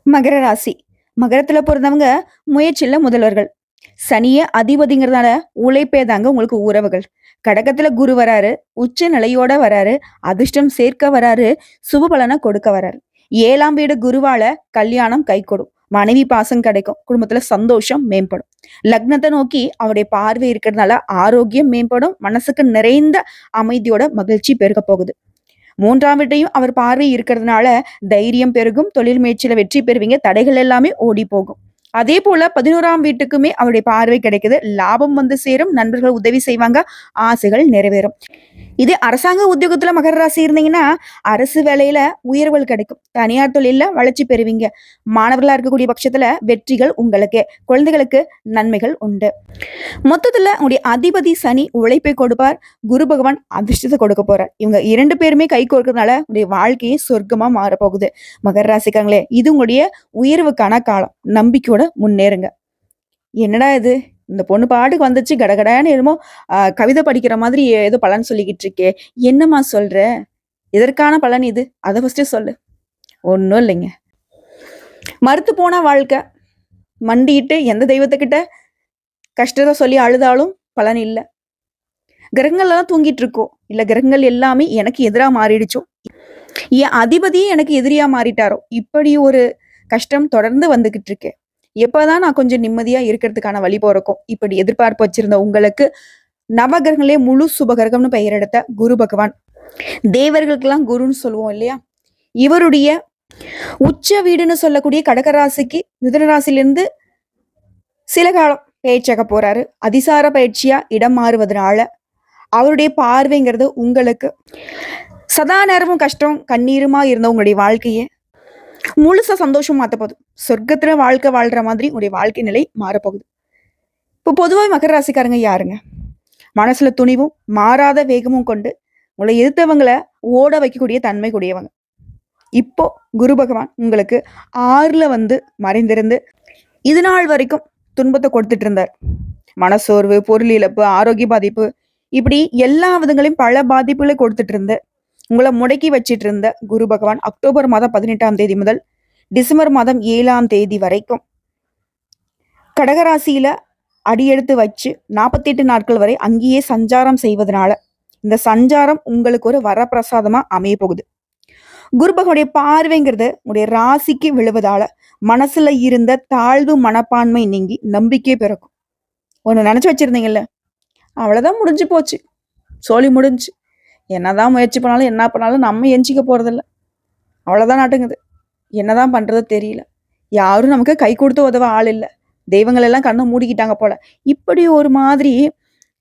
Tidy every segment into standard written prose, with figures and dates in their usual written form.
மகர ராசி. மகரத்துல பொறந்தவங்க முயற்சியில முதல்வர்கள். சனிய அதிபதிங்கிறதுனால உழைப்பே தாங்க உங்களுக்கு உறவுகள். கடகத்துல குரு வராரு, உச்ச நிலையோட வராரு, அதிர்ஷ்டம் சேர்க்க வராரு, சுப பலனை கொடுக்க வராரு. 7ஆம் வீடு குருவால கல்யாணம் கைகூடும். மனைவி பாசம் கிடைக்கும். குடும்பத்துல சந்தோஷம் மேம்படும். லக்னத்தை நோக்கி அவருடைய பார்வை இருக்கிறதுனால ஆரோக்கியம் மேம்படும். மனசுக்கு நிறைந்த அமைதியோட மகிழ்ச்சி பெருக போகுது. 3ஆம் வீட்டையும் அவர் பார்வை இருக்கிறதுனால தைரியம் பெருகும். தொழில் முயற்சியில வெற்றி பெறுவீங்க. தடைகள் எல்லாமே ஓடி போகும். அதே போல 11ஆம் வீட்டுக்குமே அவருடைய பார்வை கிடைக்குது. லாபம் வந்து சேரும். நண்பர்கள் உதவி செய்வாங்க. ஆசைகள் நிறைவேறும். இதே அரசாங்க உத்தியோகத்துல மகர ராசி இருந்தீங்கன்னா, அரசு வேலையில உயர்வுகள் கிடைக்கும். தனியார் தொழில்ல வளர்ச்சி பெறுவீங்க. மாணவர்களா இருக்கக்கூடிய பட்சத்துல வெற்றிகள் உங்களுக்கு. குழந்தைகளுக்கு நன்மைகள் உண்டு. மொத்தத்துல உங்களுடைய அதிபதி சனி உழைப்பை கொடுப்பார். குரு பகவான் அதிர்ஷ்டத்தை கொடுக்க போறார். இவங்க 2 பேருமே கை கோர்க்கறதுனால உங்களுடைய வாழ்க்கையே சொர்க்கமா மாறப்போகுது. மகர ராசிக்காங்களே, இது உங்களுடைய உயர்வுக்கான காலம். நம்பிக்கையோட முன்னேறுங்க. என்னடா இது? இந்த பொண்ணு பாட்டுக்கு வந்துச்சு கடகடன்னு என்னமோ கவிதை படிக்கிற மாதிரி ஏதோ பலன் சொல்லிக்கிட்டு இருக்கே. என்னம்மா சொல்ற? எதற்கான பலன் இது? அத ஃபர்ஸ்ட்டு சொல்லு. ஒண்ணும் இல்லைங்க. மறுத்து போன வாழ்க்கை. மண்டியிட்டு எந்த தெய்வத்துக்கிட்ட கஷ்டத்த சொல்லி அழுதாலும் பலன் இல்ல. கிரகங்கள் எல்லாம் தூங்கிட்டு இருக்கோ, இல்ல கிரகங்கள் எல்லாமே எனக்கு எதிரா மாறிடுச்சோ, என் அதிபதியே எனக்கு எதிரியா மாறிட்டாரோ, இப்படி ஒரு கஷ்டம் தொடர்ந்து வந்துகிட்டு இருக்கு. எப்பதான் நான் கொஞ்சம் நிம்மதியா இருக்கிறதுக்கான வழி பிறக்கும். இப்படி எதிர்பார்ப்பு வச்சிருந்த உங்களுக்கு நவகிரகங்களே முழு சுபகிரகம்னு பெயர் எடுத்த குரு பகவான், தேவர்களுக்கெல்லாம் குருன்னு சொல்லுவோம் இல்லையா? இவருடைய உச்ச வீடுன்னு சொல்லக்கூடிய கடகராசிக்கு மிதுன ராசியிலிருந்து சில காலம் பயிற்சியாக போறாரு. அதிசார பயிற்சியா இடம் மாறுவதனால அவருடைய பார்வைங்கிறது உங்களுக்கு சதா நேரமும் கஷ்டம் கண்ணீருமா இருந்த உங்களுடைய வாழ்க்கையை முழுசா சந்தோஷம் மாத்த போகுது. சொர்க்கத்துல வாழ்க்கை வாழ்ற மாதிரி உங்களுடைய வாழ்க்கை நிலை மாறப்போகுது. இப்போ பொதுவாக மகர ராசிக்காரங்க யாருங்க? மனசுல துணிவும் மாறாத வேகமும் கொண்டு உங்களை எதிர்த்தவங்களை ஓட வைக்கக்கூடிய தன்மை கூடியவங்க. இப்போ குரு பகவான் உங்களுக்கு 6ல வந்து மறைந்திருந்து இது நாள் வரைக்கும் துன்பத்தை கொடுத்துட்டு இருந்தார். மனசோர்வு, பொருள் இழப்பு, ஆரோக்கிய பாதிப்பு, இப்படி எல்லா விதங்களையும் பல பாதிப்புகளை கொடுத்துட்டு இருந்த உங்களை முடக்கி வச்சிட்டு இருந்த குரு பகவான் அக்டோபர் மாதம் 18ஆம் தேதி முதல் டிசம்பர் மாதம் 7ஆம் தேதி வரைக்கும் கடகராசியில அடியெடுத்து வச்சு 48 நாட்கள் வரை அங்கேயே சஞ்சாரம் செய்வதனால இந்த சஞ்சாரம் உங்களுக்கு ஒரு வரப்பிரசாதமா அமைய போகுது. குரு பகவானுடைய பார்வைங்கிறது உங்களுடைய ராசிக்கு விழுவதால மனசுல இருந்த தாழ்வு மனப்பான்மை நீங்கி நம்பிக்கை பிறக்கும். ஒண்ணு நினைச்சு வச்சிருந்தீங்கல்ல, அவ்வளவுதான் முடிஞ்சு போச்சு, சோழி முடிஞ்சு, என்னதான் முயற்சி பண்ணாலும் என்ன பண்ணாலும் நம்ம எஞ்சிக்க போறதில்ல, அவ்வளவுதான் நாட்டுங்குது, என்னதான் பண்றது தெரியல, யாரும் நமக்கு கை கொடுத்து உதவ ஆள் இல்லை, தெய்வங்கள் எல்லாம் கண்ணை மூடிக்கிட்டாங்க போல, இப்படி ஒரு மாதிரி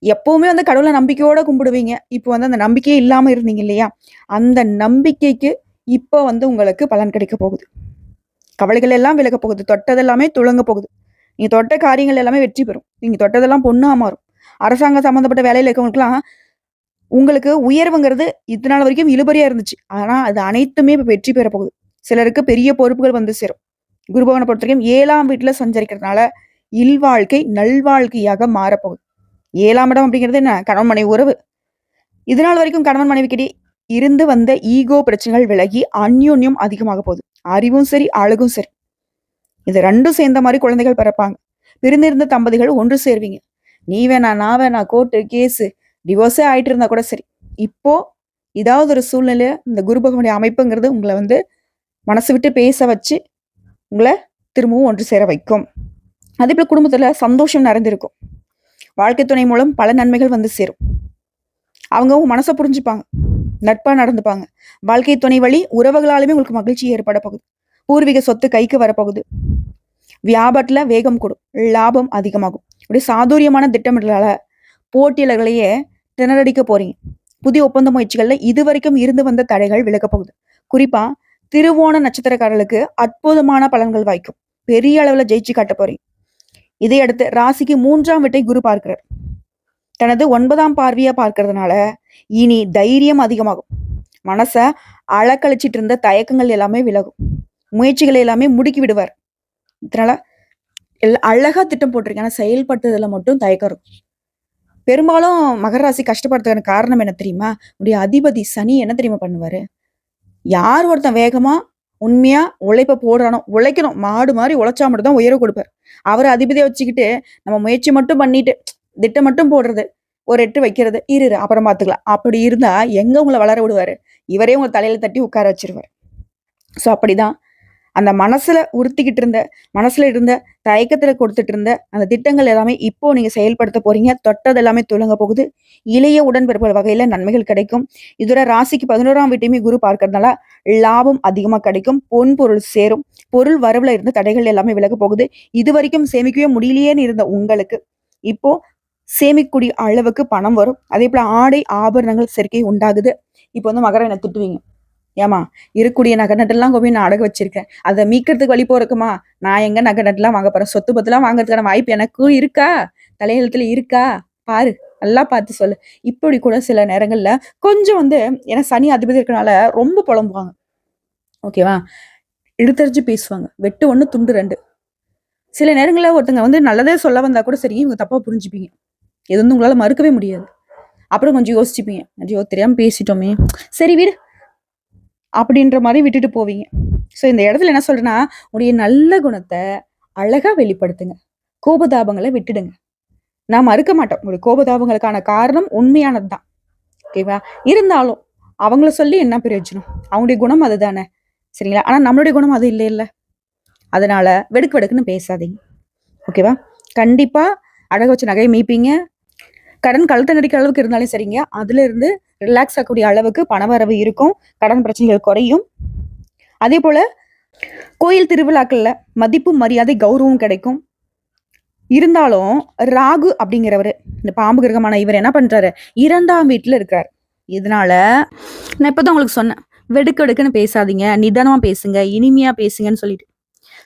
எப்பவுமே வந்து கடவுளை நம்பிக்கையோட கும்பிடுவீங்க. இப்போ வந்து அந்த நம்பிக்கையே இல்லாம இருந்தீங்க இல்லையா? அந்த நம்பிக்கைக்கு இப்போ வந்து உங்களுக்கு பலன் கிடைக்க போகுது. கவலைகள் எல்லாம் விலக போகுது. தொட்டதெல்லாமே துளங்க போகுது. நீங்க தொட்ட காரியங்கள் எல்லாமே வெற்றி பெறும். நீங்க தொட்டதெல்லாம் பொண்ணா மாறும். அரசாங்க சம்பந்தப்பட்ட வேலையில இருக்கவங்களுக்குலாம் உங்களுக்கு உயர்வுங்கிறது இத்தனால வரைக்கும் இழுபறியா இருந்துச்சு. ஆனா அது அனைத்துமே இப்ப வெற்றி பெற போகுது. சிலருக்கு பெரிய பொறுப்புகள் வந்து சேரும். குரு பகவானை பொறுத்த வரைக்கும் 7ஆம் வீட்டுல சஞ்சரிக்கிறதுனால இல்வாழ்க்கை நல்வாழ்க்கையாக மாறப்போகுது. 7ஆம் இடம் அப்படிங்கிறது என்ன? கணவன் மனைவி உறவு. இதனால் வரைக்கும் கணவன் மனைவிக்கிட்டே இருந்து வந்த ஈகோ பிரச்சனைகள் விலகி அந்யோன்யம் அதிகமாக போகுது. அறிவும் சரி, அழகும் சரி, இது 2ம் சேர்ந்த மாதிரி குழந்தைகள் பிறப்பாங்க. பிரிந்திருந்த தம்பதிகள் ஒன்று சேர்வீங்க. நீ வேணா நான் வேணா கோர்ட்டு கேஸு டிவோர்ஸே ஆயிட்டு இருந்தா கூட சரி, இப்போ ஏதாவது ஒரு சூழ்நிலை இந்த குரு பகவானுடைய அமைப்புங்கிறது உங்களை வந்து மனசு விட்டு பேச வச்சு உங்களை திரும்பவும் ஒன்று சேர வைக்கும். அதே போல குடும்பத்துல சந்தோஷம் நிறைந்திருக்கும். வாழ்க்கை துணை மூலம் பல நன்மைகள் வந்து சேரும். அவங்க உங்க மனசை புரிஞ்சுப்பாங்க, நட்பா நடந்துப்பாங்க. வாழ்க்கை துணை வழி உறவுகளாலுமே உங்களுக்கு மகிழ்ச்சி ஏற்பட போகுது. பூர்வீக சொத்து கைக்கு வரப்போகுது. வியாபாரத்துல வேகம் கூடும், லாபம் அதிகமாகும். இப்படி சாதுரியமான திட்டமிடலால போட்டியாளர்களையே திணறடிக்க போறீங்க. புதிய ஒப்பந்த முயற்சிகள்ல இதுவரைக்கும் இருந்து வந்த தடைகள் விலக போகுது. குறிப்பா திருவோண நட்சத்திரக்காரர்களுக்கு அற்புதமான பலன்கள் வாய்க்கும். பெரிய அளவுல ஜெயிச்சு காட்ட போறீங்க. இதையடுத்து ராசிக்கு 3ஆம் வீட்டை குரு பார்க்கிறார். தனது 9ஆம் பார்வையா பார்க்கறதுனால இனி தைரியம் அதிகமாகும். மனச அலக்கழிச்சிட்டு இருந்த தயக்கங்கள் எல்லாமே விலகும். முயற்சிகளை எல்லாமே முடுக்கி விடுவார். இதனால அழகா திட்டம் போட்டிருக்கேன். ஆனா செயல்பட்டதுல மட்டும் தயக்கம் இருக்கும். பெரும்பாலும் மகர ராசி கஷ்டப்படுறதுக்கான காரணம் என்ன தெரியுமா? உடைய அதிபதி சனி என்ன தெரியுமா பண்ணுவாரு? யார் ஒருத்தன் வேகமா உண்மையா உழைப்ப போடுறானோ, உழைக்கணும். மாடு மாரி உழைச்சா மட்டும் தான் உயர்வு குடுப்பார். அவர அதிபதியா வச்சுக்கிட்டு, நம்ம முயற்சி மட்டும் பண்ணிட்டு, திட்டம் மட்டும் போடுறது, ஒரு எட்டு வைக்கிறது, இரு அப்புறம் பார்த்துக்கலாம். அப்படி இருந்தா எங்க உங்கள வளர விடுவாரு? இவரே உங்க தலையில தட்டி உட்கார வச்சுருவாரு. ஸோ அப்படிதான். அந்த மனசுல உறுத்திக்கிட்டு இருந்த, மனசுல இருந்த தயக்கத்துல கொடுத்துட்டு இருந்த அந்த திட்டங்கள் எல்லாமே இப்போ நீங்க செயல்படுத்த போறீங்க. தொட்டது எல்லாமே துலங்க போகுது. இளைய உடன்பிறப்புகள் வகையில நன்மைகள் கிடைக்கும். இதோட ராசிக்கு 11ஆம் வீட்டையுமே குரு பார்க்கறதுனால லாபம் அதிகமா கிடைக்கும். பொன் பொருள் சேரும். பொருள் வரவுல இருந்த தடைகள் எல்லாமே விலக போகுது. இதுவரைக்கும் சேமிக்கவே முடியலையேன்னு இருந்த உங்களுக்கு, இப்போ சேமிக்கக்கூடிய அளவுக்கு பணம் வரும். அதேபோல ஆடை, ஆபரணங்கள் சேர்க்கை உண்டாகுது. இப்போ வந்து மகரம் என்ன திட்டுவீங்க. ஏம்மா இருக்கக்கூடிய நகை நட்டெல்லாம் கொண்டு போய் நான் அடகு வச்சிருக்கேன். அத மீட்கிறதுக்கு வழி பொறக்குமா? நான் எங்க நகை நட்டுலாம் வாங்க போறேன்? சொத்து பத்துலாம் வாங்குறதுக்கான வாய்ப்பு எனக்கும் இருக்கா? தலையெழுத்துல இருக்கா? பாரு. நல்லா பார்த்து சொல்லு. இப்படி கூட சில நேரங்கள்ல கொஞ்சம் வந்து ஏன்னா சனி அதிபதி இருக்கனால ரொம்ப புலம்புவாங்க. ஓகேவா? இழுத்தடிச்சு பேசுவாங்க. வெட்டு 1 துண்டு 2. சில நேரங்கள்ல ஒருத்தங்க வந்து நல்லதே சொல்ல வந்தா கூட சரி, இவங்க தப்பா புரிஞ்சுப்பீங்க. இது வந்து உங்களால மறுக்கவே முடியாது. அப்புறம் கொஞ்சம் யோசிச்சுப்பீங்க. ஐயோ! தெரியாம பேசிட்டோமே! சரி விடு. அப்படின்ற மாரி விட்டுட்டு போவீங்க. ஸோ இந்த இடத்துல என்ன சொல்றேன்னா, உங்களுடைய நல்ல குணத்த அழகா வெளிப்படுத்துங்க. கோபதாபங்கள விட்டுடுங்க. நான் மறுக்க மாட்டோம். உங்களுடைய கோபதாபங்களுக்கான காரணம் உண்மையானது தான். ஓகேவா? இருந்தாலும் அவங்கள சொல்லி என்ன பிரயோஜனம்? அவங்களுடைய குணம் அதுதானே. சரிங்களா? ஆனா நம்மளுடைய குணம் அது இல்லைல்ல. அதனால வெடுக்கு வெடுக்குன்னு பேசாதீங்க. ஓகேவா? கண்டிப்பா அடகு வச்ச நகைய மீட்பீங்க. கடன் கழுத்த நெரிக்கிற அளவுக்கு இருந்தாலும் சரிங்க. அதிலிருந்து ரிலாக்ஸ் ஆகக்கூடிய அளவுக்கு பணவரவு இருக்கும். கடன் பிரச்சனைகள் குறையும். அதேபோல கோயில் திருவிழாக்கள்ல மதிப்பு, மரியாதை, கௌரவம் கிடைக்கும். இருந்தாலும் ராகு அப்படிங்கிறவரு, இந்த பாம்பு கிரகமான இவர் என்ன பண்றாரு? 2ஆம் வீட்ல இருக்காரு. இதனால நான் இப்பதான் உங்களுக்கு சொன்னேன். வெடுக்கு வெடுக்குன்னு பேசாதீங்க. நிதானமா பேசுங்க. இனிமையா பேசுங்கன்னு சொல்லிட்டு.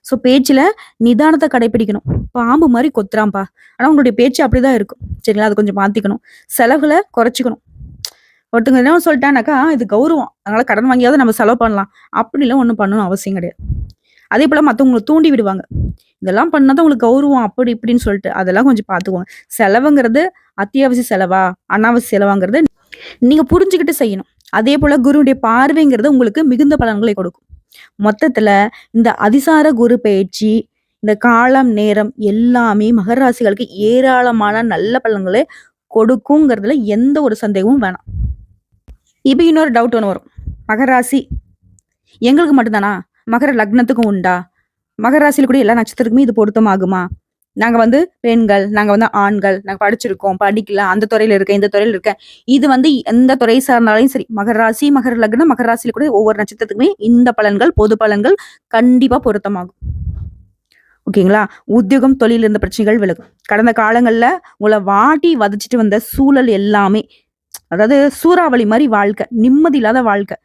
ஸோ பேச்சுல நிதானத்த கடைப்பிடிக்கணும். பாம்பு மாரி கொத்துறான்ப்பா. ஆனா உங்களுடைய பேச்சு அப்படிதான் இருக்கும். சரிங்களா? அத கொஞ்சம் மாத்திக்கணும். செலவுகள குறைச்சுக்கணும். ஒருத்தங்க என்ன சொல்லிட்டானாக்கா, இது கௌரவம். அதனால கடன் வாங்கியாவது நம்ம செலவு பண்ணலாம். அப்படிலாம் ஒண்ணும் பண்ணணும்னு அவசியம் கிடையாது. அதேபோல மத்தவங்கள தூண்டி விடுவாங்க. இதெல்லாம் பண்ணா தான் உங்களுக்கு கௌரவம் அப்படி இப்படின்னு சொல்லிட்டு. அதெல்லாம் கொஞ்சம் பார்த்துக்கோங்க. செலவுங்கிறது அத்தியாவசிய செலவா? அனாவசிய செலவாங்கிறது நீங்க புரிஞ்சுகிட்டு செய்யணும். அதேபோல குருவுடைய பார்வைங்கிறது உங்களுக்கு மிகுந்த பலன்களை கொடுக்கும். மொத்தத்துல இந்த அதிசார குரு பயிற்சி, இந்த காலம், நேரம் எல்லாமே மகர ராசிகளுக்கு ஏராளமான நல்ல பலன்களை கொடுக்குங்கிறதுல எந்த ஒரு சந்தேகமும் வேணாம். இப்ப இன்னொரு டவுட் ஒண்ணு வரும். மகர ராசி எங்களுக்கு மட்டும் தானா? மகர லக்னத்துக்கும் உண்டா? மகர ராசியில கூட எல்லா நட்சத்திரத்துக்குமே இது பொருத்தமாகுமா? நாங்க வந்து பெண்கள், நாங்க வந்து ஆண்கள், நாங்க படிச்சிருக்கோம், படிக்கல, அந்த துறையில இருக்கேன், இந்த துறையில இருக்கேன். இது வந்து எந்த துறை சார்ந்தாலும் சரி, மகர ராசி, மகர லக்னம், மகர ராசியில கூட ஒவ்வொரு நட்சத்திரத்துக்குமே இந்த பலன்கள், பொது பலன்கள் கண்டிப்பா பொருத்தமாகும். ஓகேங்களா? உத்தியோகம், தொழில் இருந்த பிரச்சனைகள் விலகும். கடந்த காலங்கள்ல உங்கள வாட்டி வதச்சிட்டு வந்த சூழல் எல்லாமே அதாவது சூறாவளி மாரி வாழ்க்கை, நிம்மதி இல்லாத வாழ்க்கை.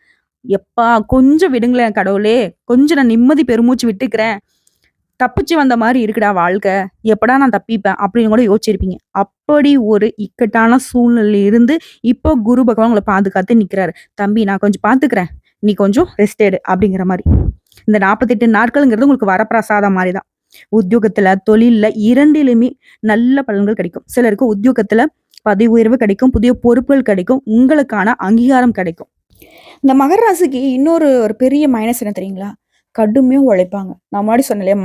எப்பா கொஞ்சம் விடுங்களேன் கடவுளே! கொஞ்சம் நான் நிம்மதி பெருமூச்சு விட்டுக்கிறேன். தப்பிச்சு வந்த மாரி இருக்குடா வாழ்க்கை. எப்படா நான் தப்பிப்பேன்? அப்படின்னு கூட யோசிச்சிருப்பீங்க. அப்படி ஒரு இக்கட்டான சூழ்நிலையில இருந்து இப்போ குரு பகவான் உங்கள பாதுகாத்து நிக்கிறாரு. "தம்பி நான் கொஞ்சம் பாத்துக்கிறேன். நீ கொஞ்சம் ரெஸ்ட் எடு" அப்படிங்கிற மாரி. இந்த 48 நாட்கள்ங்கிறது உங்களுக்கு வரப்பிரசாதம் மாரி தான். உத்தியோகத்துல, தொழில்ல 2லுமே நல்ல பலன்கள் கிடைக்கும். சிலருக்கு உத்தியோகத்துல பதவி உயர்வு கிடைக்கும். புதிய பொறுப்புகள் கிடைக்கும். உங்களுக்கான அங்கீகாரம் கிடைக்கும். இந்த மகர ராசிக்கு இன்னொரு ஒரு பெரிய மைனஸ் என்ன தெரியுங்களா? கடுமையா உழைப்பாங்க. நான் முன்னாடி சொன்னேன் இல்லையா?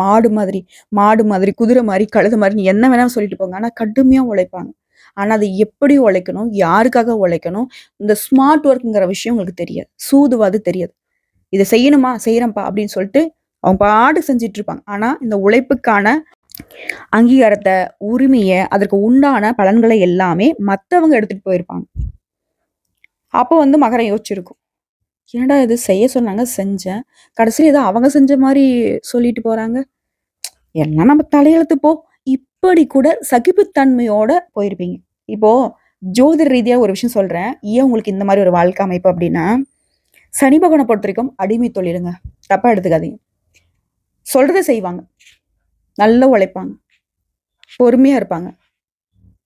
மாடு மாதிரி, குதிரை மாரி, கழுதை மாரி நீ என்ன வேணாலும் சொல்லிட்டு போங்க. ஆனா கடுமையா உழைப்பாங்க. ஆனா அது எப்படி உழைக்கணும்? யாருக்காக உழைக்கணும்? இந்த ஸ்மார்ட் ஒர்க்ங்கிற விஷயம் உங்களுக்கு தெரியாது. சூதுவாது தெரியாது. இத செய்யணுமா? செய்றேன்ப்பா அப்படின்னு சொல்லிட்டு அவங்க பாட்டுக்கு செஞ்சுட்டு இருப்பாங்க. ஆனா இந்த உழைப்புக்கான அங்கீகாரத்த, உரிமைய, அதற்கு உண்டான பலன்களை எல்லாமே மத்தவங்க எடுத்துட்டு போயிருப்பாங்க. அப்போ வந்து மகரம் யோசிச்சிருக்கும். என்னடா இது செய்ய சொன்னாங்க செஞ்சேன். கடைசில ஏதோ அவங்க செஞ்ச மாரி சொல்லிட்டு போறாங்க. எல்லாம் நம்ம தலையெழுத்து போ. இப்படி கூட சகிப்புத்தன்மையோட போயிருப்பீங்க. இப்போ ஜோதிட ரீதியா ஒரு விஷயம் சொல்றேன். ஏன் உங்களுக்கு இந்த மாரி ஒரு வாழ்க்கை அமைப்பு அப்டின்னா, சனி பகவான பொறுத்தவரைக்கும் அடிமை தொழிலுங்க. தப்பா எடுத்துக்காதீங்க. சொல்றத செய்வாங்க. நல்லா உழைப்பாங்க. பொறுமையா இருப்பாங்க.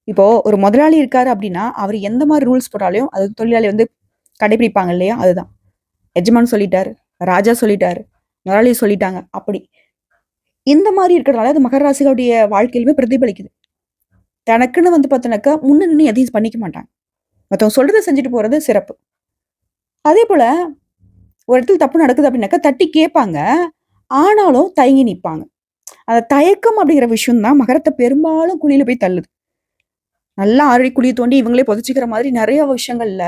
இப்போ ஒரு முதலாளி இருக்காரு அப்டின்னா, அவரு எந்த மாரி ரூல்ஸ் போட்டாலும் அது தொழிலாளி வந்து கடைபிடிப்பாங்க இல்லையா? அதுதான். எஜமான் சொல்லிட்டாரு. ராஜா சொல்லிட்டாரு. முதலாளி சொல்லிட்டாங்க. அப்படி. இந்த மாரி இருக்கிறனால அது மகர ராசிகளுடைய வாழ்க்கையிலுமே பிரதிபலிக்குது. தனக்குன்னு வந்து பார்த்தோனாக்கா, முன்ன நின்னு எதையும் பண்ணிக்க மாட்டாங்க. மத்தவங்க சொல்றத செஞ்சுட்டு போறது சிறப்பு. அதேபோல ஒரு இடத்துல தப்பு நடக்குது அப்படின்னாக்கா தட்டி கேட்பாங்க. ஆனாலும் தயங்கி நிப்பாங்க. அந்த தயக்கம் அப்படிங்கிற விஷயம் தான் மகரத்த பெரும்பாலும் குழியில போய் தள்ளுது. நல்லா ஆல்ரெடி குழிய தோண்டி இவங்களே புதைச்சுக்கிற மாதிரி நெறைய விஷயங்கள்ல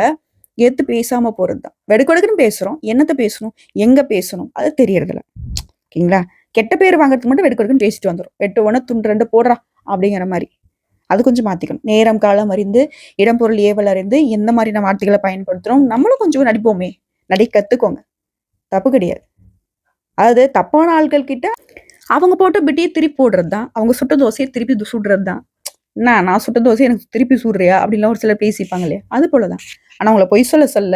எதிர்த்து பேசாம போறது தான். வெடுக்கு பேசுறோம். என்னத்த பேசணும்? எங்க பேசணும்? அது தெரியறதில்ல. ஓகேங்களா? கெட்ட பேர் வாங்குறதுக்கு மட்டும் வெடுக்கு பேசிட்டு வந்துரும். "வெட்டு 1 துண்டு 2 போடுறா" அப்படிங்கிற மாரி. அது கொஞ்சம் மாத்திக்கணும். நேரம், காலம் அறிந்து, இடம், பொருள் ஏவல் அறிந்து எந்த மாதிரியான வார்த்தைகள பயன்படுத்துறோம், நம்மளும் கொஞ்சம் நடிப்போமே! நடிக்க கத்துக்கோங்க. தப்பு கிடையாது. அதாவது தப்பான ஆட்கள் கிட்ட அவங்க போட்ட பிட்டிய திருப்பி போடுறது தான். அவங்க சுட்ட தோசைய திருப்பி சுடுறது தான். "என்ன நான் சுட்ட தோசைய எனக்கு திருப்பி சுடுறியா?" அப்படின்லாம் ஒரு சிலர் பேசிப்பாங்க இல்லையா? அது போல தான். ஆனா உங்கள பொய் சொல்ல சொல்ல,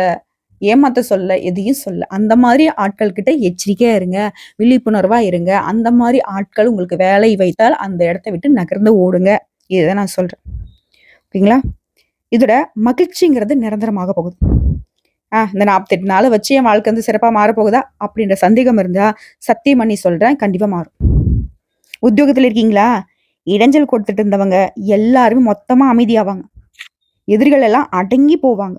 ஏமாத்த சொல்ல, எதையும் சொல்ல. அந்த மாரி ஆட்கள் கிட்ட எச்சரிக்கையா இருங்க. விழிப்புணர்வா இருங்க. அந்த மாரி ஆட்கள் உங்களுக்கு வேலை வைத்தால் அந்த இடத்த விட்டு நகர்ந்து ஓடுங்க. இத நான் சொல்றேன். ஓகேங்களா? இதோட மகிழ்ச்சிங்கிறது நிரந்தரமாக போகுது. இந்த 48 நாள வச்சு என் வாழ்க்கை வந்து சிறப்பா மாறப்போகுதா? அப்படின்ற சந்தேகம் இருந்தா, சத்தியம் பண்ணி சொல்றேன். கண்டிப்பா மாறும். உத்தியோகத்துல இருக்கீங்களா? இடைஞ்சல் கொடுத்துட்டு இருந்தவங்க எல்லாருமே மொத்தமா அமைதியாவாங்க. எதிரிகள் எல்லாம் அடங்கி போவாங்க.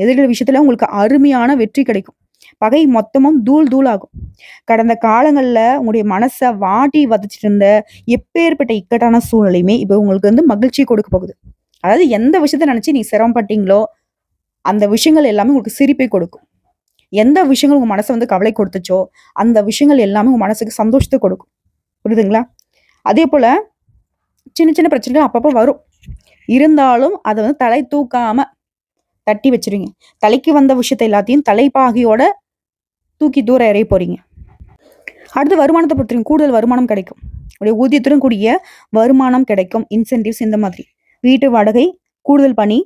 எதிரிகள் விஷயத்துல உங்களுக்கு அருமையான வெற்றி கிடைக்கும். பகை மொத்தமும் தூள் தூளாகும். கடந்த காலங்கள்ல உங்களுடைய மனச வாட்டி வதச்சிட்டு இருந்த எப்பேர்ப்பட்ட இக்கட்டான சூழ்நிலையுமே இப்ப உங்களுக்கு வந்து மகிழ்ச்சி கொடுக்க போகுது. அதாவது எந்த விஷயத்த நினைச்சு நீ சிரமப்பட்டீங்களோ, அந்த விஷயங்கள் எல்லாமே உங்களுக்கு சிரிப்பை கொடுக்கும். எந்த விஷயங்கள் உங்க மனச வந்து கவலை கொடுத்துச்சோ, அந்த விஷயங்கள் எல்லாமே உங்க மனசுக்கு சந்தோஷத்த கொடுக்கும். புரியுதுங்களா? அதேபோல சின்ன சின்ன பிரச்சனைகள் அப்பப்ப வரும். இருந்தாலும் அத வந்து தலை தூக்காம தட்டி வச்சுருவீங்க. தலைக்கு வந்த விஷயத்த எல்லாத்தையும் தலைப்பாகையோட தூக்கி தூர எறிய போறீங்க. அடுத்து வருமானத்த பொறுத்தவரைக்கும் கூடுதல் வருமானம் கிடைக்கும். உங்களுடைய ஊதியத்துடன் கூடிய வருமானம் கிடைக்கும். இன்சென்டிவ்ஸ் இந்த மாதிரி. வீட்டு வாடகை, கூடுதல் பணி,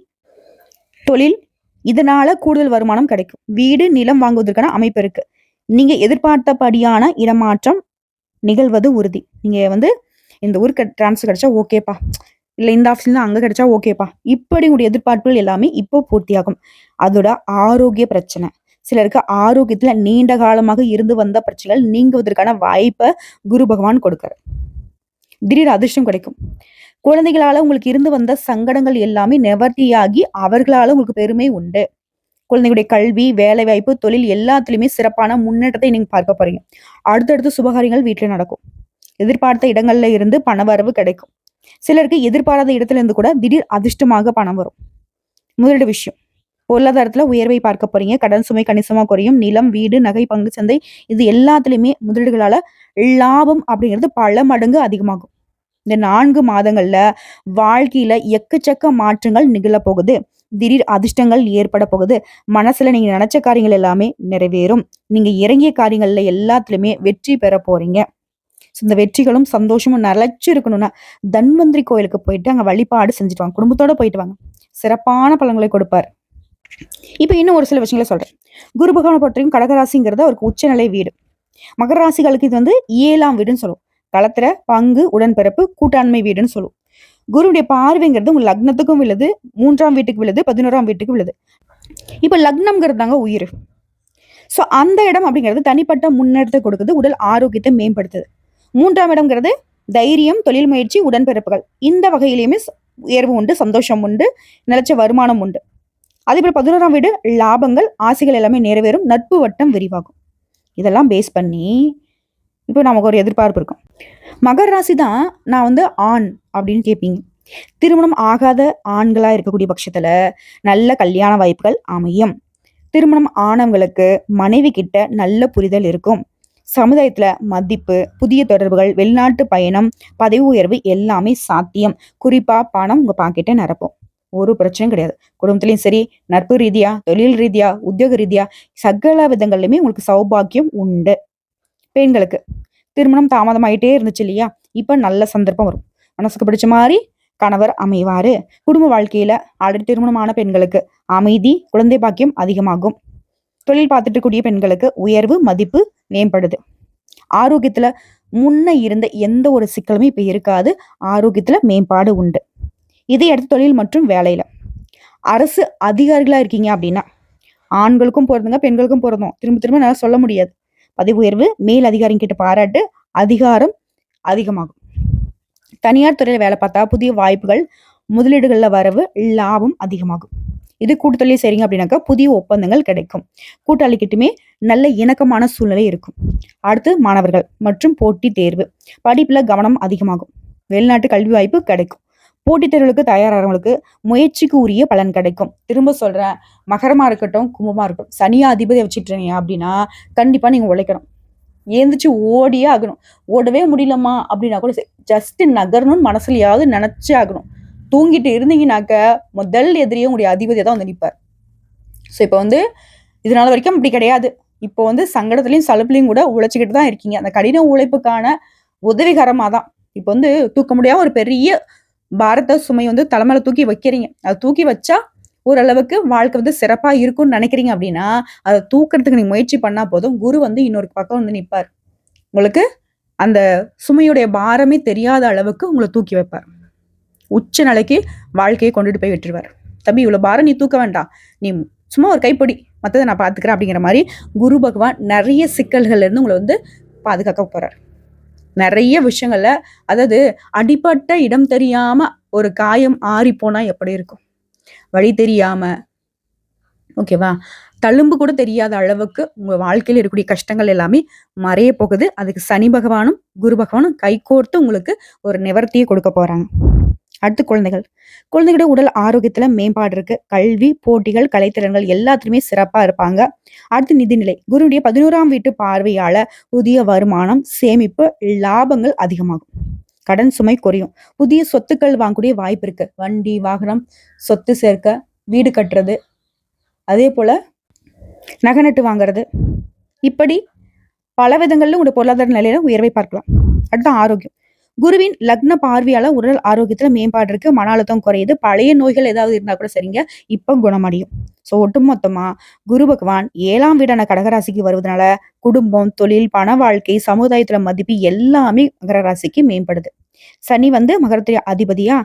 தொழில் இதனால கூடுதல் வருமானம் கிடைக்கும். வீடு, நிலம் வாங்குவதற்கான அமைப்பு இருக்கு. நீங்க எதிர்பார்த்தபடியான இடமாற்றம் நிகழ்வது உறுதி. நீங்க வந்து இந்த ஊருக்கு ட்ரான்ஸ்ஃபர் கிடைச்சா ஓகேப்பா. இல்ல இந்த ஆஃபீஸ்ல அங்க கிடைச்சா ஓகேப்பா. இப்படி உங்களுடைய எதிர்பார்ப்புகள் எல்லாமே இப்போ பூர்த்தியாகும். அதோட ஆரோக்கிய பிரச்சனை. சிலருக்கு ஆரோக்கியத்துல நீண்ட காலமாக இருந்து வந்த பிரச்சனைகள் நீங்குவதற்கான வாய்ப்ப குரு பகவான் கொடுக்கிறார். திடீர் அதிர்ஷ்டம் கிடைக்கும். குழந்தைகளால உங்களுக்கு இருந்து வந்த சங்கடங்கள் எல்லாமே நிவர்த்தியாகி அவர்களால உங்களுக்கு பெருமை உண்டு. குழந்தைகளுடைய கல்வி, வேலைவாய்ப்பு, தொழில் எல்லாத்துலயுமே சிறப்பான முன்னேற்றத்தை நீங்க பார்க்க போறீங்க. அடுத்தடுத்து சுபகாரியங்கள் வீட்ல நடக்கும். எதிர்பார்த்த இடங்கள்ல இருந்து பணவரவு கிடைக்கும். சிலருக்கு எதிர்பாராத இடத்துல இருந்து கூட திடீர் அதிர்ஷ்டமாக பணம் வரும். முதலீடு விஷயம். பொருளாதாரத்துல உயர்வை பார்க்க போறீங்க. கடன் சுமை கணிசமா குறையும். நிலம், வீடு, நகை, பங்கு சந்தை இது எல்லாத்துலயுமே முதலீடுகளால லாபம் அப்படிங்கிறது பல மடங்கு அதிகமாகும். இந்த 4 மாதங்கள்ல வாழ்க்கையில எக்கச்சக்க மாற்றங்கள் நிகழ போகுது. திடீர் அதிர்ஷ்டங்கள் ஏற்பட போகுது. மனசுல நீங்க நினைச்ச காரியங்கள் எல்லாமே நிறைவேறும். நீங்க இறங்கிய காரியங்கள்ல எல்லாத்துலயுமே வெற்றி பெற போறீங்க. இந்த வெற்றிகளும் சந்தோஷமும் நிலைச்சு இருக்கணும்னா தன்வந்திரி கோயிலுக்கு போயிட்டு அங்க வழிபாடு செஞ்சுட்டு வாங்க. குடும்பத்தோட போயிட்டு வாங்க. சிறப்பான பலன்களை கொடுப்பார். இப்ப இன்னும் ஒரு சில விஷயங்களை சொல்றேன். குரு பகவானை பொறுத்தவரைக்கும் கடகராசிங்கிறது அவருக்கு உச்சநிலை வீடு. மகர ராசிகளுக்கு இது வந்து 7ஆம் வீடுன்னு சொல்லுவோம். களத்திர, பங்கு, உடன்பிறப்பு, கூட்டாண்மை வீடுன்னு சொல்லுவோம். குருவுடைய பார்வைங்கிறது உங்க லக்னத்துக்கும் விழுது, 3ஆம் வீட்டுக்கு விழுது, 11ஆம் வீட்டுக்கு விழுது. இப்ப லக்னம்ங்கிறது தாங்க உயிர். சோ அந்த இடம் அப்படிங்கிறது தனிப்பட்ட முன்னேற்றத்தை கொடுக்குது, உடல் ஆரோக்கியத்தை மேம்படுத்துது. 3ஆம் இடம்ங்கிறது தைரியம், தொழில் முயற்சி, உடன்பிறப்புகள். இந்த வகையிலுமே உயர்வு உண்டு, சந்தோஷம் உண்டு, நிலைச்ச வருமானம் உண்டு. அதே போல 11ஆம் வீடு லாபங்கள், ஆசைகள் எல்லாமே நிறைவேறும், நட்பு வட்டம் விரிவாகும். இதெல்லாம் பேஸ் பண்ணி இப்போ நமக்கு ஒரு எதிர்பார்ப்பு இருக்கும். மகர ராசி தான் நான் வந்து ஆண் அப்படின்னு கேட்பீங்க. திருமணம் ஆகாத ஆண்களா இருக்கக்கூடிய பட்சத்துல நல்ல கல்யாண வாய்ப்புகள் அமையும். திருமணம் ஆனவங்களுக்கு மனைவி கிட்ட நல்ல புரிதல் இருக்கும். சமுதாயத்துல மதிப்பு, புதிய தொடர்புகள், வெளிநாட்டு பயணம், பதவி உயர்வு எல்லாமே சாத்தியம். குறிப்பா பணம் உங்க பாக்கெட்டை நிரப்பும். ஒரு பிரச்சனையும் கிடையாது. குடும்பத்திலயும் சரி, நட்பு ரீதியா, தொழில் ரீதியா, உத்தியோக ரீதியா சகல விதங்கள்லயுமே உங்களுக்கு சௌபாக்கியம் உண்டு. பெண்களுக்கு திருமணம் தாமதமாயிட்டே இருந்துச்சு இல்லையா? இப்ப நல்ல சந்தர்ப்பம் வரும். மனசுக்கு பிடிச்ச மாதிரி கணவர் அமைவாரு. குடும்ப வாழ்க்கையில ஆல்ரெடி திருமணமான பெண்களுக்கு அமைதி, குழந்தை பாக்கியம் அதிகமாகும். தொழில் பார்த்துட்டு கூடிய பெண்களுக்கு உயர்வு, மதிப்பு மேம்படுது. ஆரோக்கியத்துல முன்ன இருந்த எந்த ஒரு சிக்கலுமே இப்ப இருக்காது. ஆரோக்கியத்துல மேம்பாடு உண்டு. இதை அடுத்து தொழில் மற்றும் வேலையில அரசு அதிகாரிகளா இருக்கீங்க அப்படின்னா ஆண்களுக்கும் பொருந்துங்க, பெண்களுக்கும் பொருந்தும். திரும்ப திரும்ப நான் சொல்ல முடியாது. பதவி உயர்வு, மேல் அதிகாரிங்க கிட்ட பாராட்டு, அதிகாரம் அதிகமாகும். தனியார் துறையில வேலை பார்த்தா புதிய வாய்ப்புகள், முதலீடுகள்ல வரவு, லாபம் அதிகமாகும். இது கூட்டத்தொழில் செய்றீங்க அப்படின்னாக்கா புதிய ஒப்பந்தங்கள் கிடைக்கும். கூட்டாளிகிட்டுமே நல்ல இணக்கமான சூழ்நிலை இருக்கும். அடுத்து மாணவர்கள் மற்றும் போட்டித் தேர்வு. படிப்புல கவனம் அதிகமாகும். வெளிநாட்டு கல்வி வாய்ப்பு கிடைக்கும். போட்டித் தேர்வுகளுக்கு தயாராகிறவங்களுக்கு முயற்சிக்கு உரிய பலன் கிடைக்கும். திரும்ப சொல்றேன், மகரமா இருக்கட்டும், கும்பமா இருக்கட்டும், சனியா அதிபதியை வச்சுட்டீங்க அப்படின்னா கண்டிப்பா நீங்க உழைக்கணும். ஏந்திரிச்சு ஓடியே ஆகணும். ஓடவே முடியலம்மா அப்படின்னா கூட சரி, ஜஸ்ட் நகரணும்னு மனசுலயாவது நினைச்சே ஆகணும். தூங்கிட்டு இருந்தீங்கன்னாக்க முதல் எதிரியே உங்களுடைய அதிபதியை தான் வந்து நிற்பார். ஸோ இப்போ வந்து இதனால வரைக்கும் அப்படி கிடையாது. இப்போ வந்து சங்கடத்துலயும் சலுப்புலையும் கூட உழைச்சிக்கிட்டு தான் இருக்கீங்க. அந்த கடின உழைப்புக்கான உதவிகரமா தான். இப்போ வந்து தூக்க முடியாம ஒரு பெரிய பாரத சுமை வந்து தலைமையில தூக்கி வைக்கிறீங்க. அதை தூக்கி வச்சா ஓரளவுக்கு வாழ்க்கை வந்து சிறப்பா இருக்கும்னு நினைக்கிறீங்க அப்படின்னா, அதை தூக்கிறதுக்கு நீங்க முயற்சி பண்ணா போதும். குரு வந்து இன்னொரு பக்கம் வந்து நிப்பார். உங்களுக்கு அந்த சுமையுடைய பாரமே தெரியாத அளவுக்கு உங்களை தூக்கி வைப்பார். உச்ச நிலைக்கு வாழ்க்கையை கொண்டுட்டு போய் விட்டுருவார். தம்பி இவ்வளவு பாரம் நீ தூக்க வேண்டாம். நீ சும்மா ஒரு கைப்பிடி, மற்றதை நான் பார்த்துக்கிறேன் அப்படிங்கிற மாதிரி குரு பகவான் நிறைய சிக்கல்கள்ல இருந்து உங்களை வந்து பாதுகாக்க போறார். நிறைய விஷயங்கள்ல, அதாவது அடிபட்ட இடம் தெரியாம ஒரு காயம் ஆறி போனா எப்படி இருக்கும்? வழி தெரியாம, ஓகேவா? தழும்பு கூட தெரியாத அளவுக்கு உங்க வாழ்க்கையில இருக்கக்கூடிய கஷ்டங்கள் எல்லாமே மறைய போகுது. அதுக்கு சனி பகவானும் குரு பகவானும் கைகோர்த்து உங்களுக்கு ஒரு நிவர்த்தியை கொடுக்க போறாங்க. அடுத்து குழந்தைகள். குழந்தைகளோட உடல் ஆரோக்கியத்துல மேம்பாடு இருக்கு. கல்வி, போட்டிகள், கலைத்திறன்கள் எல்லாத்துலயுமே சிறப்பா இருப்பாங்க. அடுத்து நிதிநிலை. குருவுடைய 11ஆம் வீட்டு பார்வையால புதிய வருமானம், சேமிப்பு, லாபங்கள் அதிகமாகும். கடன் சுமை குறையும். புதிய சொத்துக்கள் வாங்கக்கூடிய வாய்ப்பு இருக்கு. வண்டி, வாகனம், சொத்து சேர்க்க, வீடு கட்டுறது, அதே போல நகை நட்டு வாங்குறது, இப்படி பல விதங்கள்ல உங்களுடைய பொருளாதார நிலையில உயர்வை பார்க்கலாம். அடுத்து ஆரோக்கியம். குருவின் லக்ன பார்வையால உடல் ஆரோக்கியத்துல மேம்பாடு இருக்கு. மன அழுத்தம் குறையுது. பழைய நோய்கள் ஏதாவது இருந்தா கூட சரிங்க, இப்ப குணமடையும். ஸோ ஒட்டுமொத்தமா குரு பகவான் 7ஆம் வீடான கடகராசிக்கு வருவதனால குடும்பம், தொழில், பண வாழ்க்கை, சமுதாயத்துல மதிப்பு எல்லாமே மகர ராசிக்கு மேம்படுது. சனி வந்து மகரத்துடைய அதிபதியா,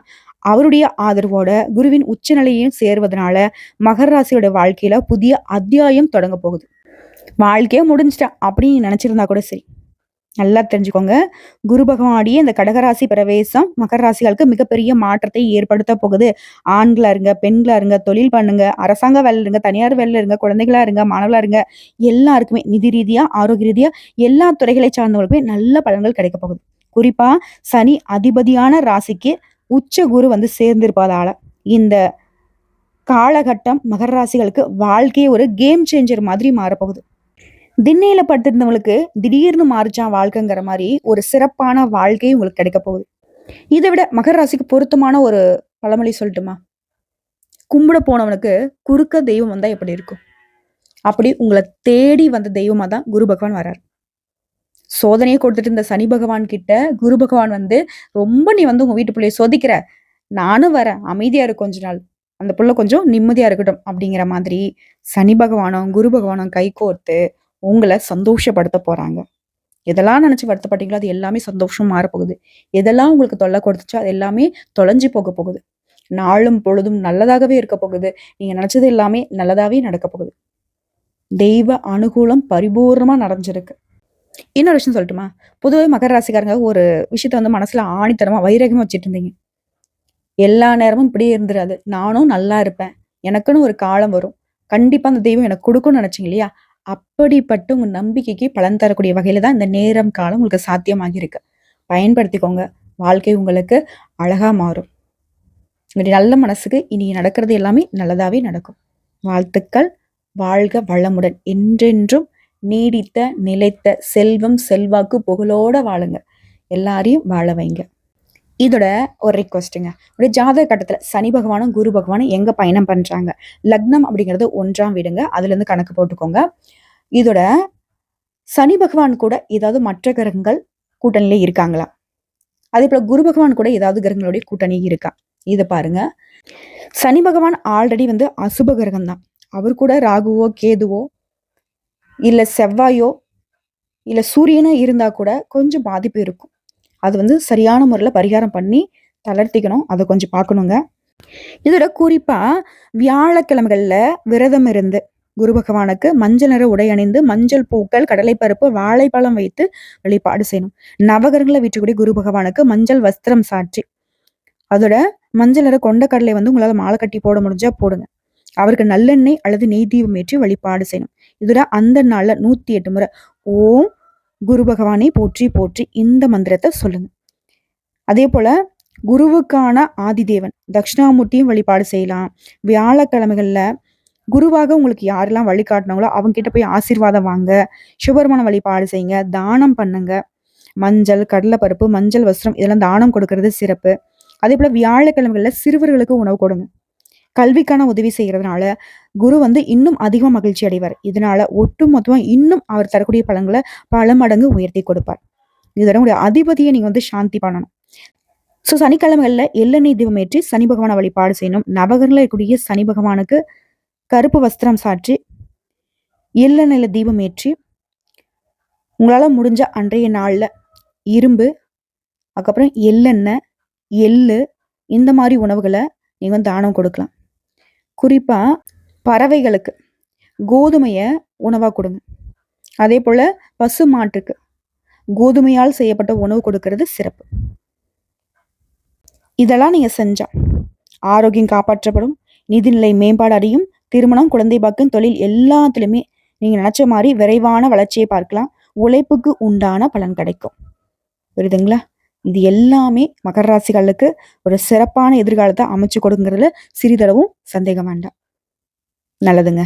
அவருடைய ஆதரவோட குருவின் உச்சநிலையையும் சேர்வதனால மகர ராசியோட வாழ்க்கையில புதிய அத்தியாயம் தொடங்க போகுது. வாழ்க்கையே முடிஞ்சிட்டா அப்படின்னு நினைச்சிருந்தா கூட சரி, நல்லா தெரிஞ்சுக்கோங்க. குரு பகவானுடைய இந்த கடகராசி பிரவேசம் மகர ராசிகளுக்கு மிகப்பெரிய மாற்றத்தை ஏற்படுத்த போகுது. ஆண்களா இருங்க, பெண்களா இருங்க, தொழில் பண்ணுங்க, அரசாங்க வேலை இருங்க, தனியார் வேலை இருங்க, குழந்தைகளா இருங்க, மாணவர்களா இருங்க, எல்லாருக்குமே நிதி ரீதியா, ஆரோக்கிய ரீதியா எல்லா துறைகளை சார்ந்தவர்களுக்குமே நல்ல பலன்கள் கிடைக்க போகுது. குறிப்பா சனி அதிபதியான ராசிக்கு உச்ச குரு வந்து சேர்ந்திருப்பதால இந்த காலகட்டம் மகர ராசிகளுக்கு வாழ்க்கையே ஒரு கேம் சேஞ்சர் மாதிரி மாறப்போகுது. திண்ணையில படுத்திருந்தவங்களுக்கு திடீர்னு மாறிச்சான் வாழ்க்கைங்கிற மாதிரி ஒரு சிறப்பான வாழ்க்கை உங்களுக்கு கிடைக்க போகுது. இதை விட மகர ராசிக்கு பொருத்தமான ஒரு பழமொழி சொல்லட்டுமா? கும்பிட போனவனுக்கு குறுக்க தெய்வம் வந்தா எப்படி இருக்கும்? அப்படி உங்களை தேடி வந்த தெய்வமா தான் குரு பகவான் வர்றாரு. சோதனையை கொடுத்துட்டு இருந்த சனி பகவான் கிட்ட குரு பகவான் வந்து, ரொம்ப நீ வந்து உங்க வீட்டு பிள்ளைய சோதிக்கிற, நானும் வரேன், அமைதியா இரு கொஞ்ச நாள், அந்த புள்ள கொஞ்சம் நிம்மதியா இருக்கட்டும் அப்படிங்கிற மாதிரி சனி பகவானும் குரு பகவானும் கைகோர்த்து உங்களை சந்தோஷப்படுத்த போறாங்க. எதெல்லாம் நினைச்சு வருத்தப்பட்டீங்களோ அது எல்லாமே சந்தோஷம் மாறப்போகுது. எதெல்லாம் உங்களுக்கு தொல்லை கொடுத்துச்சோ அது எல்லாமே தொலைஞ்சு போக போகுது. நாளும் பொழுதும் நல்லதாகவே இருக்க போகுது. நீங்க நினைச்சது எல்லாமே நல்லதாவே நடக்க போகுது. தெய்வ அனுகூலம் பரிபூர்ணமா நிறைஞ்சிருக்கு. இன்னொரு விஷயம் சொல்லட்டுமா? பொதுவாக மகர ராசிக்காரங்க ஒரு விஷயத்த வந்து மனசுல ஆணித்தரமா வைரகமா வச்சுட்டு இருந்தீங்க. எல்லா நேரமும் இப்படியே இருந்துராது. நானும் நல்லா இருப்பேன். எனக்குன்னு ஒரு காலம் வரும். கண்டிப்பா அந்த தெய்வம் எனக்கு கொடுக்கும்னு நினைச்சீங்க இல்லையா? அப்படிப்பட்ட உங்க நம்பிக்கைக்கு பலன் தரக்கூடிய வகையில தான் இந்த நேரம், காலம் உங்களுக்கு சாத்தியமாகி இருக்கு. பயன்படுத்திக்கோங்க. வாழ்க்கை உங்களுக்கு அழகா மாறும். உங்களுடைய நல்ல மனசுக்கு இனி நடக்கிறது எல்லாமே நல்லதாவே நடக்கும். வாழ்த்துக்கள். வாழ்க வளமுடன். என்றென்றும் நீடித்த நிலைத்த செல்வம், செல்வாக்கு, புகழோட வாழுங்க. எல்லாரையும் வாழ வைங்க. இதோட ஒரு ரிக்வஸ்ட்டுங்க. ஒரு ஜாதக கட்டத்துல சனி பகவானும் குரு பகவானும் எங்க பயணம் பண்றாங்க? லக்னம் அப்படிங்கிறது 1ஆம் வீடுங்க. அதுல இருந்து கணக்கு போட்டுக்கோங்க. இதோட சனி பகவான் கூட ஏதாவது மற்ற கிரகங்கள் கூட்டணியில இருக்காங்களா? அதே போல குரு பகவான் கூட ஏதாவது கிரகங்களுடைய கூட்டணி இருக்கா? இதை பாருங்க. சனி பகவான் ஆல்ரெடி வந்து அசுப கிரகம் தான். அவர் கூட ராகுவோ, கேதுவோ, இல்ல செவ்வாயோ, இல்ல சூரியனோ இருந்தா கூட கொஞ்சம் பாதிப்பு இருக்கும். அது வந்து சரியான முறையில பரிகாரம் பண்ணி தளர்த்திக்கணும். அதை கொஞ்சம் பார்க்கணுங்க. இதோட குறிப்பா வியாழக்கிழமைகள்ல விரதம் இருந்து குரு பகவானுக்கு மஞ்சள் நிற உடை அணிந்து மஞ்சள் பூக்கள், கடலைப்பருப்பு, வாழைப்பழம் வைத்து வழிபாடு செய்யணும். நவகிரகங்களை வீட்டுக்கூடிய குரு பகவானுக்கு மஞ்சள் வஸ்திரம் சாற்றி, அதோட மஞ்சள் நிற கொண்ட கடலை வந்து உங்களால மாலை கட்டி போட முடிஞ்சா போடுங்க. அவருக்கு நல்லெண்ணெய் அல்லது நெய் தீபம் ஏற்றி வழிபாடு செய்யணும். இதுல அந்த நாள்ல 108 முறை ஓம் குரு பகவானை போற்றி போற்றி இந்த மந்திரத்தை சொல்லுங்க. அதே போல குருவுக்கான ஆதிதேவன் தட்சிணாமூர்த்தியும் வழிபாடு செய்யலாம். வியாழக்கிழமைகள்ல குருவாக உங்களுக்கு யாரெல்லாம் வழிகாட்டினாங்களோ அவங்க கிட்ட போய் ஆசீர்வாதம் வாங்க. சிவபெருமான வழிபாடு செய்யுங்க. தானம் பண்ணுங்க. மஞ்சள், கடலைப்பருப்பு, மஞ்சள் வஸ்திரம் இதெல்லாம் தானம் கொடுக்கறது சிறப்பு. அதே போல வியாழக்கிழமைகள்ல சிறுவர்களுக்கு உணவு கொடுங்க. கல்விக்கான உதவி செய்யறதுனால குரு இன்னும் அதிகமா மகிழ்ச்சி அடைவார். இதனால ஒட்டுமொத்தமா இன்னும் அவர் தரக்கூடிய பலன்களை பல மடங்கு உயர்த்தி கொடுப்பார். இதோட உங்களுடைய அதிபதியை நீங்க சாந்தி பண்ணணும். ஸோ சனிக்கிழமைகள்ல எள்ளெண்ணெய் தீபம் ஏற்றி சனி பகவானை வழிபாடு செய்யணும். நவகரில் இருக்கக்கூடிய சனி பகவானுக்கு கருப்பு வஸ்திரம் சாற்றி எள்ளெண்ணெயில தீபம் ஏற்றி உங்களால முடிஞ்ச அன்றைய நாள்ல இரும்பு, அதுக்கப்புறம் எள்ளெண்ணெய், எள்ளு இந்த மாதிரி உணவுகளை நீங்க தானம் கொடுக்கலாம். குறிப்பா பறவைகளுக்கு கோதுமைய உணவா கொடுங்க. அதே போல பசு மாட்டுக்கு கோதுமையால் செய்யப்பட்ட உணவு கொடுக்கிறது சிறப்பு. இதெல்லாம் நீங்க செஞ்சா ஆரோக்கியம் காப்பாற்றப்படும், நிதிநிலை மேம்பாடு அடையும், திருமணம், குழந்தை பாக்கியம், தொழில் எல்லாத்துலயுமே நீங்க நினைச்ச மாதிரி விரைவான வளர்ச்சியை பார்க்கலாம். உழைப்புக்கு உண்டான பலன் கிடைக்கும். புரியுதுங்களா? இது எல்லாமே மகர ராசிகளுக்கு ஒரு சிறப்பான எதிர்காலத்தை அமைச்சு கொடுங்கிறதுல சிறிதளவும் சந்தேகம் வேண்டாம். நல்லதுங்க.